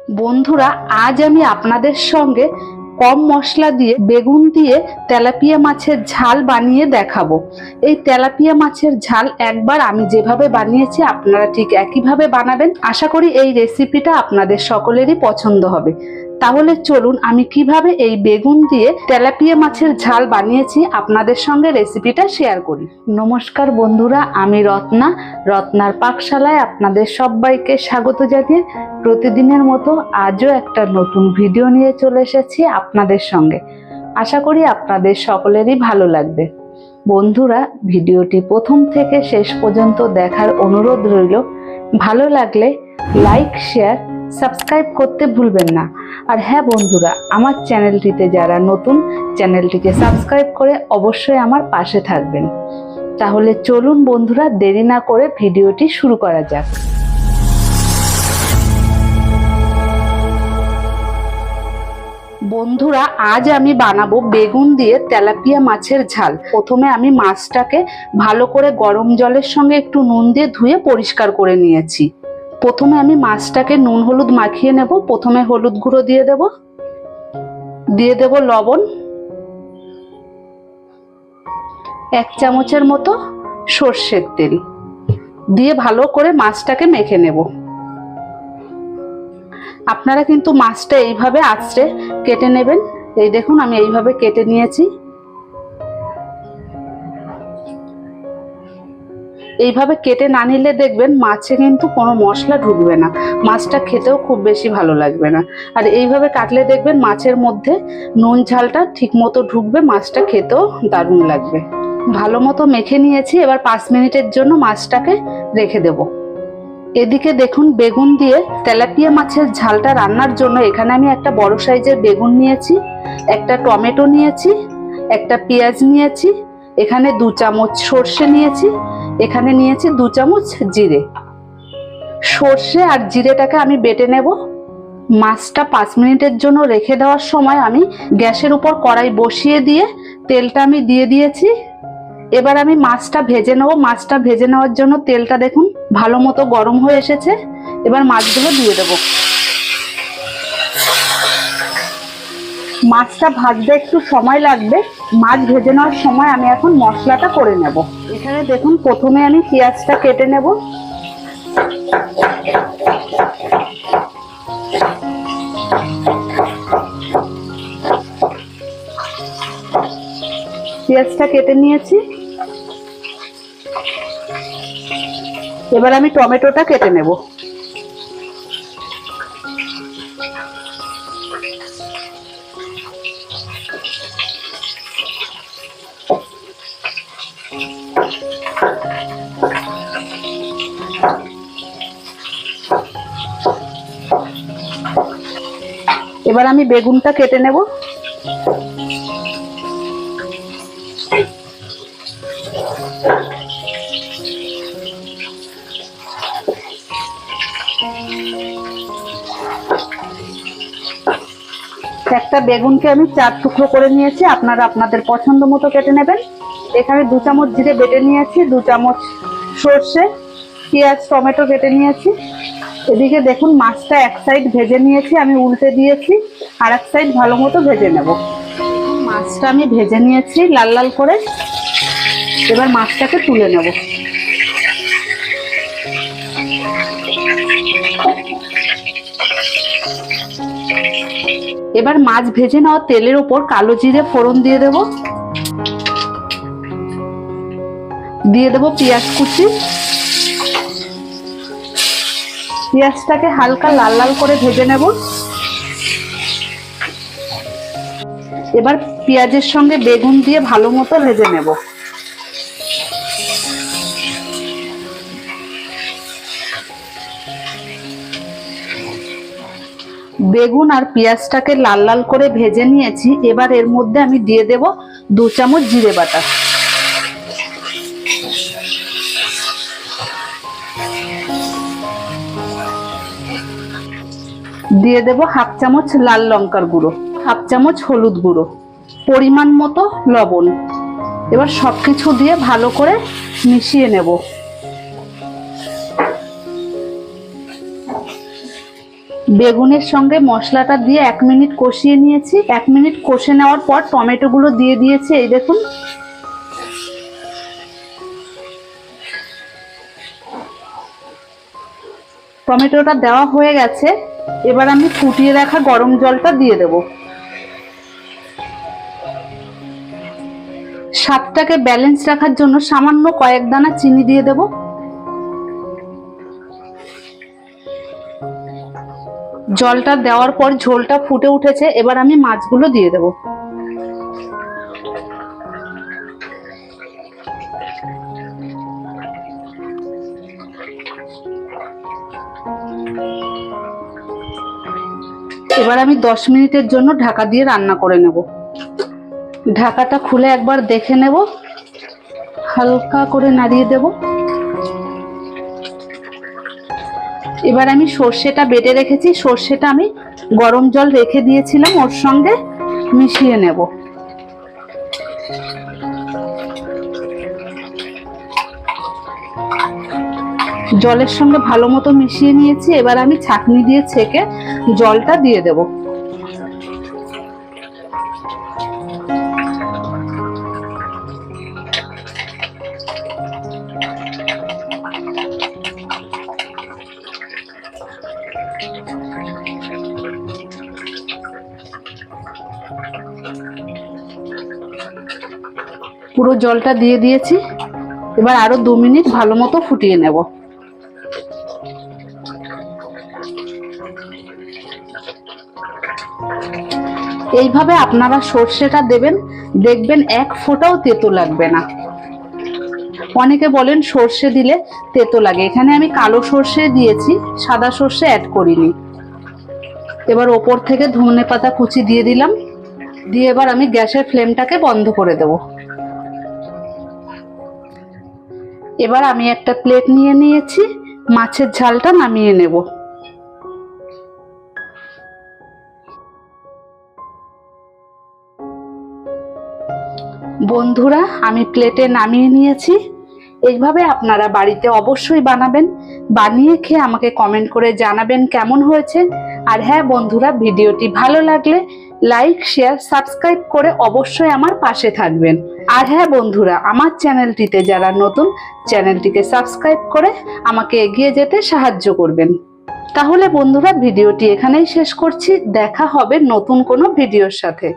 বন্ধুরা, আজ আমি আপনাদের সঙ্গে কম মশলা দিয়ে বেগুন দিয়ে তেলাপিয়া মাছের ঝাল বানিয়ে দেখাবো। এই তেলাপিয়া মাছের ঝাল একবার আমি যেভাবে বানিয়েছি আপনারা ঠিক একইভাবে বানাবেন। আশা করি এই রেসিপিটা আপনাদের সকলেরই পছন্দ হবে। তাহলে চলুন আমি কিভাবে এই বেগুন দিয়ে তেলাপিয়া মাছের ঝাল বানিয়েছি আপনাদের সঙ্গে রেসিপিটা শেয়ার করি। নমস্কার বন্ধুরা, আমি রত্নার পাকশালায় আপনাদের সবাইকে স্বাগত জানিয়ে প্রতিদিনের মতো আজও একটা নতুন ভিডিও নিয়ে চলে এসেছি আপনাদের সঙ্গে। আশা করি আপনাদের সকলেরই ভালো লাগবে। বন্ধুরা, ভিডিওটি প্রথম থেকে শেষ পর্যন্ত দেখার অনুরোধ রইল। ভালো লাগলে লাইক, শেয়ার, সাবস্ক্রাইব করতে ভুলবেন না। আর হ্যাঁ বন্ধুরা, আমার চ্যানেলটিতে যারা নতুন, চ্যানেলটিকে সাবস্ক্রাইব করে অবশ্যই আমার পাশে থাকবেন। তাহলে চলুন বন্ধুরা, দেরি না করে ভিডিওটি শুরু করা যাক। বন্ধুরা, আজ আমি বানাবো বেগুন দিয়ে তেলাপিয়া মাছের ঝাল। প্রথমে আমি মাছটাকে ভালো করে গরম জলের সঙ্গে একটু নুন দিয়ে ধুয়ে পরিষ্কার করে নিয়েছি। প্রথমে আমি মাছটাকে নুন হলুদ মাখিয়ে নেব। প্রথমে হলুদ গুঁড়ো দিয়ে দেব লবণ, 1 চামচের মতো সর্ষের তেল দিয়ে ভালো করে মাছটাকে মেখে নেব। আপনারা কিন্তু মাছটা এইভাবে আঁচড়ে কেটে নেবেন। এই দেখুন, আমি এইভাবে কেটে নিয়েছি। এইভাবে কেটে না নিলে দেখবেন মাছে কিন্তু কোনো মশলা ঢুকবে না, মাছটা খেতেও খুব বেশি ভালো লাগবে না। আর এইভাবে কাটলে দেখবেন মাছের মধ্যে নুন ঝালটা ঠিক মতো ঢুকবে, মাছটা খেতেও দারুণ লাগবে। ভালো মতো মেখে নিয়েছি। এবার 5 মিনিটের জন্য মাছটাকে রেখে দেব। এদিকে দেখুন, বেগুন দিয়ে তেলাপিয়া মাছের ঝালটা রান্নার জন্য এখানে আমি একটা বড় সাইজের বেগুন নিয়েছি, একটা টমেটো নিয়েছি, একটা পেঁয়াজ নিয়েছি, এখানে 2 চামচ সর্ষে নিয়েছি, এখানে নিয়েছি 2 চামচ জিরে। সর্ষে আর জিরেটাকে আমি বেটে নেব। মাছটা 5 মিনিটের জন্য রেখে দেওয়ার সময় আমি গ্যাসের উপর কড়াই বসিয়ে দিয়ে তেলটা আমি দিয়ে দিয়েছি। এবার আমি মাছটা ভেজে নেব। মাছটা ভেজে নেওয়ার জন্য তেলটা দেখুন ভালো মতো গরম হয়ে এসেছে। এবার মাছগুলো দিয়ে দেব। মাছটা ভাজতে একটু সময় লাগবে। মাছ ভেজে নেওয়ার সময় আমি এখন মশলাটা করে নেব। এখানে দেখুন, প্রথমে আমি পেঁয়াজটা কেটে নেব। পেঁয়াজটা কেটে নিয়েছি। এবার আমি টমেটোটা কেটে নেব। এবার আমি বেগুনটা কেটে নেব। একটা বেগুনকে আমি 4 টুকরো করে নিয়েছি, আপনারা আপনাদের পছন্দ মতো কেটে নেবেন। এখানে 2 চামচ জিরে বেটে নিয়েছি, 2 চামচ সর্ষে, পেঁয়াজ, টমেটো কেটে নিয়েছি। এদিকে দেখুন, মাছটা এক সাইড ভেজে নিয়েছি, আমি উল্টে দিয়েছি, আর এক সাইড ভালো মতো ভেজে নেব। মাছটা আমি ভেজে নিয়েছি লাল লাল করে। এবার মাছটাকে তুলে নেব। এবার মাছ ভেজে নেওয়া তেলের উপর কালো জিরে ফোড়ন দিয়ে দেব। পেঁয়াজ কুচি। পেঁয়াজটাকে হালকা লাল লাল করে ভেজে নেব। এবার পেঁয়াজের সঙ্গে বেগুন দিয়ে ভালো মতো ভেজে নেব। বেগুন আর পেঁয়াজটাকে লাল লাল করে ভেজে নিয়েছি। এবার এর মধ্যে আমি দিয়ে দেব 2 চামচ জিরে বাটা, দিয়ে দেব 1/2 চামচ লাল লঙ্কার গুঁড়ো, 1/2 চামচ হলুদ গুঁড়ো, পরিমাণ মতো লবণ। এবার সবকিছু দিয়ে ভালো করে মিশিয়ে নেব। বেগুনের সঙ্গে মশলাটা দিয়ে 1 মিনিট কষিয়ে নিয়েছি। 1 মিনিট কষে নেওয়ার পর টমেটোগুলো দিয়ে দিয়েছি। এই দেখুন, টমেটোটা দেওয়া হয়ে গেছে। এবার আমি ফুটিয়ে রাখা গরম জলটা দিয়ে দেব। স্বাদটাকে ব্যালেন্স রাখার জন্য সামান্য কয়েক দানা চিনি দিয়ে দেব। জলটা দেওয়ার পর ঝোলটা ফুটে উঠেছে। এবার আমি মাছগুলো দিয়ে দেব। এবার আমি 10 মিনিটের জন্য ঢাকা দিয়ে রান্না করে নেব। ঢাকাটা খুলে একবার দেখে নেব, হালকা করে নাড়িয়ে দেব। এবার আমি সর্ষেটা বেটে রেখেছি, সর্ষেটা আমি গরম জল রেখে দিয়েছিলাম, ওর সঙ্গে মিশিয়ে নেব। জলের সঙ্গে ভালো মতো মিশিয়ে নিয়েছি। এবার আমি ছাঁকনি দিয়ে ছেঁকে জলটা দিয়ে দেব। পুরো জলটা দিয়ে দিয়েছি। এবার আরো 2 মিনিট ভালো মতো ফুটিয়ে নেব। এইভাবে আপনারা সর্ষেটা দেবেন, দেখবেন 1 ফোঁটাও তেতো লাগবে না। অনেকে বলেন সর্ষে দিলে তেতো লাগে, এখানে আমি কালো সর্ষে দিয়েছি, সাদা সর্ষে অ্যাড করিনি। এবার ওপর থেকে ধনেপাতা কুচি দিয়ে দিলাম, দিয়ে এবার আমি গ্যাসের ফ্লেমটাকে বন্ধ করে দেব। এবার আমি একটা প্লেট নিয়ে নিয়েছি, মাছের ঝালটা নামিয়ে নেব। বন্ধুরা, আমি প্লেটে নামিয়ে নিয়েছি। এইভাবে আপনারা বাড়িতে অবশ্যই বানাবেন, বানিয়ে খেয়ে আমাকে কমেন্ট করে জানাবেন কেমন হয়েছে। আর হ্যাঁ বন্ধুরা, ভিডিওটি ভালো লাগলে লাইক, শেয়ার, সাবস্ক্রাইব করে অবশ্যই আমার পাশে থাকবেন। আর হ্যাঁ বন্ধুরা, আমার চ্যানেলটিতে যারা নতুন, চ্যানেলটিকে সাবস্ক্রাইব করে আমাকে এগিয়ে যেতে সাহায্য করবেন। তাহলে বন্ধুরা, ভিডিওটি এখানেই শেষ করছি। দেখা হবে নতুন কোনো ভিডিওর সাথে।